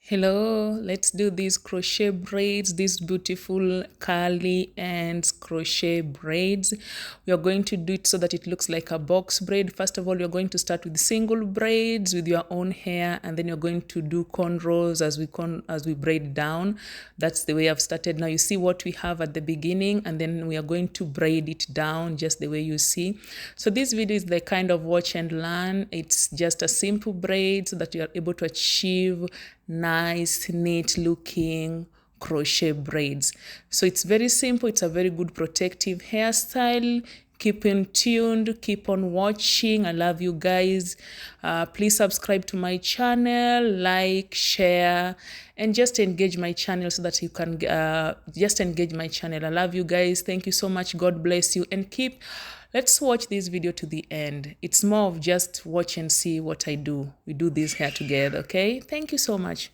Hello, let's do these crochet braids, these beautiful curly and crochet braids. We are going to do it so that it looks like a box braid. First of all, you're going to start with single braids with your own hair, and then you're going to do cornrows as we braid down. That's the way I've started. Now you see what we have at the beginning, and then we are going to braid it down just the way you see. So this video is the kind of watch and learn. It's just a simple braid so that you are able to achieve nice, neat looking crochet braids. So it's very simple. It's a very good protective hairstyle. Keep in tuned, keep on watching. I love you guys. Please subscribe to my channel, like, share, and just engage my channel so that you can just engage my channel. I love you guys. Thank you so much. God bless you. And let's watch this video to the end. It's more of just watch and see what I do. We do this here together, okay? Thank you so much.